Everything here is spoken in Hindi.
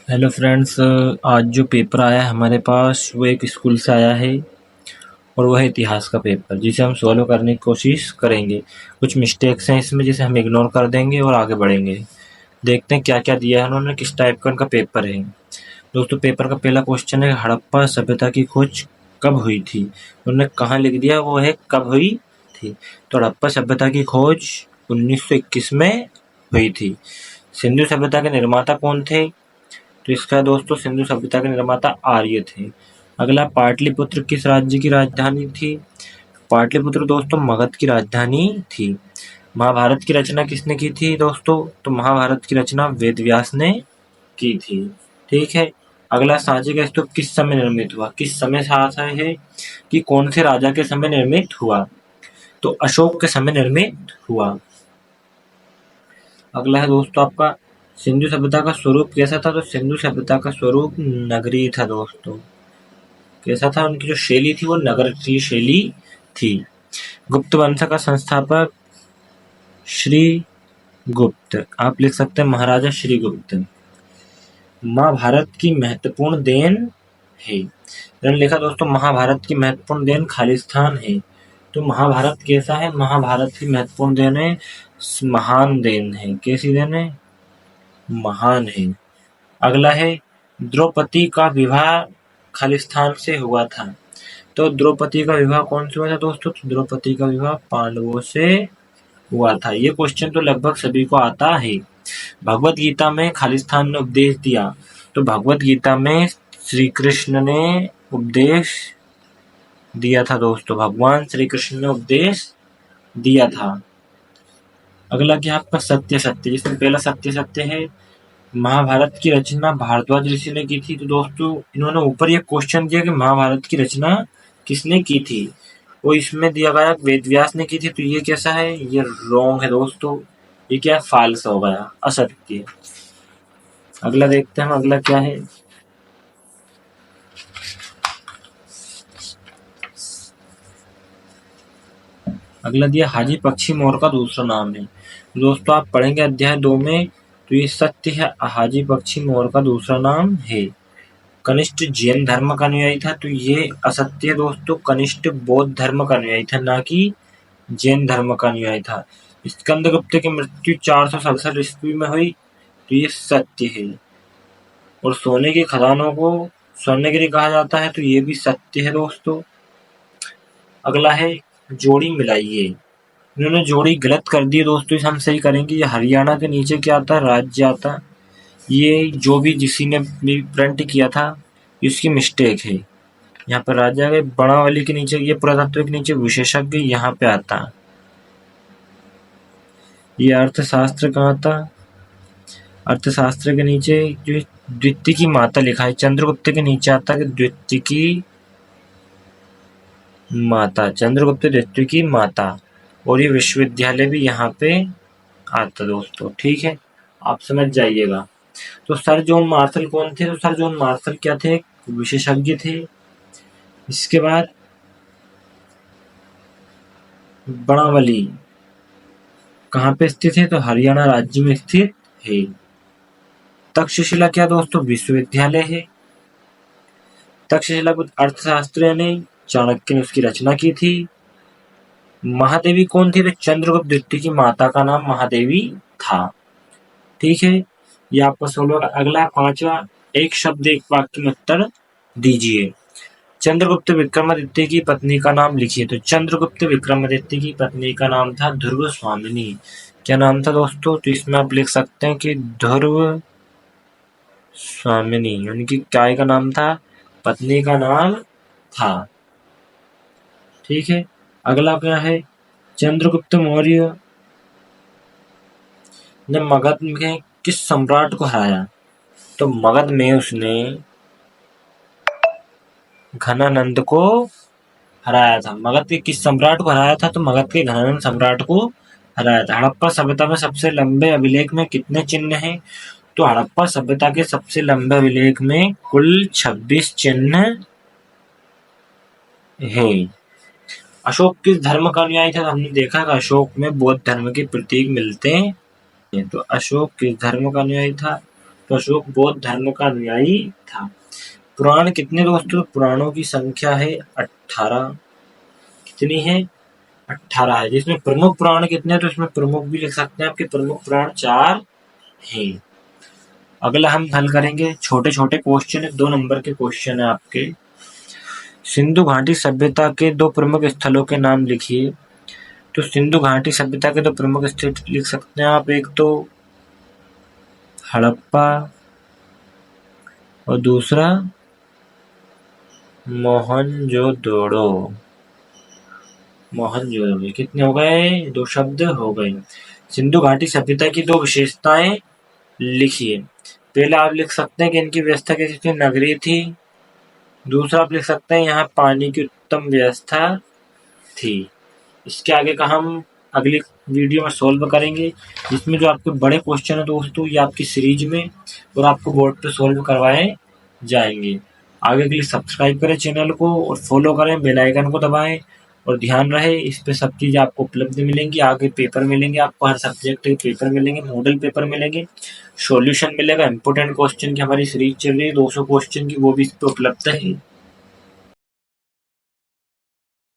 हेलो फ्रेंड्स, आज जो पेपर आया है हमारे पास वो एक स्कूल से आया है और वह है इतिहास का पेपर, जिसे हम सॉल्व करने की कोशिश करेंगे। कुछ मिस्टेक्स हैं इसमें जिसे हम इग्नोर कर देंगे और आगे बढ़ेंगे। देखते हैं क्या क्या दिया है उन्होंने, किस टाइप का उनका पेपर है। दोस्तों, पेपर का पहला क्वेश्चन है, हड़प्पा सभ्यता की खोज कब हुई थी। उन्होंने कहाँ लिख दिया, वो है कब हुई थी। तो हड़प्पा सभ्यता की खोज 1921 में हुई थी। सिंधु सभ्यता के निर्माता कौन थे। तो इसका दोस्तों सिंधु सभ्यता के निर्माता आर्य थे। अगला, पाटलिपुत्र किस राज्य की राजधानी थी। पाटलिपुत्र दोस्तों मगध की राजधानी थी। महाभारत की रचना किसने की थी दोस्तों। तो महाभारत की रचना वेद व्यास ने की थी। ठीक है। अगला, सांची का स्तूप किस समय निर्मित हुआ। किस समय से आता है कि कौन से राजा के समय निर्मित हुआ। तो अशोक के समय निर्मित हुआ। अगला है दोस्तों आपका, सिंधु सभ्यता का स्वरूप कैसा था। तो सिंधु सभ्यता का स्वरूप नगरीय था दोस्तों। कैसा था, उनकी जो शैली थी वो नगर की शैली थी। गुप्त वंश का संस्थापक श्री गुप्त, आप लिख सकते हैं महाराजा श्री गुप्त। महाभारत की महत्वपूर्ण देन है। इन्होंने लिखा दोस्तों महाभारत की महत्वपूर्ण देन खालिस्तान है। तो महाभारत कैसा है, महाभारत की महत्वपूर्ण देन है, महान देन है। कैसी देन है, महान है। अगला है, द्रौपदी का विवाह खालिस्तान से हुआ था। तो द्रौपदी का विवाह कौन से हुआ था दोस्तों। तो द्रौपदी का विवाह पांडवों से हुआ था। ये क्वेश्चन तो लगभग सभी को आता है। भगवत गीता में खालिस्तान ने उपदेश दिया। तो भगवत गीता में श्री कृष्ण ने उपदेश दिया था दोस्तों, भगवान श्री कृष्ण ने उपदेश दिया था। अगला क्या आपका सत्य सत्य, जिसमें पहला सत्य सत्य है, महाभारत की रचना भारद्वाज ऋषि ने की थी। तो दोस्तों इन्होंने ऊपर ये क्वेश्चन दिया कि महाभारत की रचना किसने की थी, वो इसमें दिया गया वेद व्यास ने की थी। तो ये कैसा है, ये रॉन्ग है दोस्तों। ये क्या फाल्स हो गया, असत्य। अगला देखते हैं हम, अगला क्या है। अगला दिया हाजी पक्षी मोर का दूसरा नाम है। दोस्तों आप पढ़ेंगे अध्याय 2 में, तो ये सत्य है, हाजी पक्षी मोर का दूसरा नाम है। कनिष्ठ जैन धर्म का अनुयायी था। तो ये असत्य है दोस्तों, कनिष्ठ बौद्ध धर्म का अनुयायी था, ना कि जैन धर्म का अनुयायी था। स्कंदगुप्त की मृत्यु 467 ईस्वी में हुई। तो ये सत्य है। और सोने की खदानों को स्वर्णगिरी कहा जाता है। तो ये भी सत्य है दोस्तों। अगला है, जोड़ी मिलाइए। इन्होंने जोड़ी गलत कर दी दोस्तों, इसे हम सही करेंगे। ये हरियाणा के नीचे क्या आता है, राज्य आता है। ये जो भी किसी ने प्रिंट किया था इसकी मिस्टेक है। यहाँ पर राज्य के बड़ावली के नीचे, ये पुरातत्व के नीचे विशेषज्ञ यहाँ पे आता। ये अर्थशास्त्र कहाँ था, अर्थशास्त्र के नीचे जो द्वितीय की माता लिखा है, चंद्रगुप्त के नीचे आता है द्वितीय की माता, चंद्रगुप्त द्वितीय की माता। और ये विश्वविद्यालय भी यहाँ पे आता दोस्तों। ठीक है, आप समझ जाइएगा। तो सर जॉन मार्शल कौन थे। तो सर जॉन मार्शल क्या थे, विशेषज्ञ थे। इसके बाद बड़ावली कहाँ पे स्थित है, तो हरियाणा राज्य में स्थित है। तक्षशिला क्या दोस्तों, विश्वविद्यालय है। तक्षशिला को अर्थशास्त्र ने चाणक्य ने उसकी रचना की थी। महादेवी कौन थी, तो चंद्रगुप्त द्वितीय की माता का नाम महादेवी था। ठीक है, ये आपका 16। अगला 5वां, एक शब्द एक वाक्य में उत्तर दीजिए। चंद्रगुप्त विक्रमादित्य की पत्नी का नाम लिखिए। तो चंद्रगुप्त विक्रमादित्य की पत्नी का नाम था ध्रुव स्वामिनी। क्या नाम था दोस्तों, तो इसमें आप लिख सकते हैं कि ध्रुव स्वामिनी, उनकी क्या का नाम था, पत्नी का नाम था। ठीक है, अगला क्या है, चंद्रगुप्त मौर्य ने मगध में किस सम्राट को हराया। तो मगध में उसने घनानंद को हराया था। मगध के किस सम्राट को हराया था, तो मगध के घनानंद सम्राट को हराया था। हड़प्पा सभ्यता में सबसे लंबे अभिलेख में कितने चिन्ह हैं। तो हड़प्पा सभ्यता के सबसे लंबे अभिलेख में कुल 26 चिन्ह है। अशोक किस धर्म का अनुयायी था। हमने देखा कि अशोक में बौद्ध धर्म के प्रतीक मिलते हैं। तो अशोक किस धर्म का अनुयायी था, अशोक बौद्ध धर्म का अनुयायी था। पुराण कितने दोस्तों? पुराणों की संख्या है 18। कितनी है? 18 है। जिसमें प्रमुख पुराण कितने हैं? तो इसमें प्रमुख भी लिख सकते हैं, आपके प्रमुख पुराण 4 हैं। अगला हम हल करेंगे, छोटे छोटे क्वेश्चन है, 2 नंबर के क्वेश्चन है आपके। सिंधु घाटी सभ्यता के 2 प्रमुख स्थलों के नाम लिखिए। तो सिंधु घाटी सभ्यता के 2 प्रमुख स्थल लिख सकते हैं आप, एक तो हड़प्पा और दूसरा मोहनजोदड़ो। मोहनजोदड़ो। कितने हो गए? 2 शब्द हो गए। सिंधु घाटी सभ्यता की 2 विशेषताएं लिखिए। पहला आप लिख सकते हैं कि इनकी व्यवस्था कैसी थी? नगरीय थी। दूसरा आप लिख सकते हैं यहाँ पानी की उत्तम व्यवस्था थी। इसके आगे का हम अगली वीडियो में सोल्व करेंगे, जिसमें जो आपके बड़े क्वेश्चन है दोस्तों ये आपकी सीरीज में और आपको बोर्ड पे सोल्व करवाए जाएंगे। आगे के लिए सब्सक्राइब करें चैनल को और फॉलो करें, बेल आइकन को दबाएं और ध्यान रहे इस पे सब चीज़ आपको उपलब्ध मिलेंगी। आगे पेपर मिलेंगे आपको, हर सब्जेक्ट के पेपर मिलेंगे, मॉडल पेपर मिलेंगे, सॉल्यूशन मिलेगा, इंपोर्टेंट क्वेश्चन की हमारी सीरीज चल रही है 200 क्वेश्चन की, वो भी इस पे उपलब्ध है।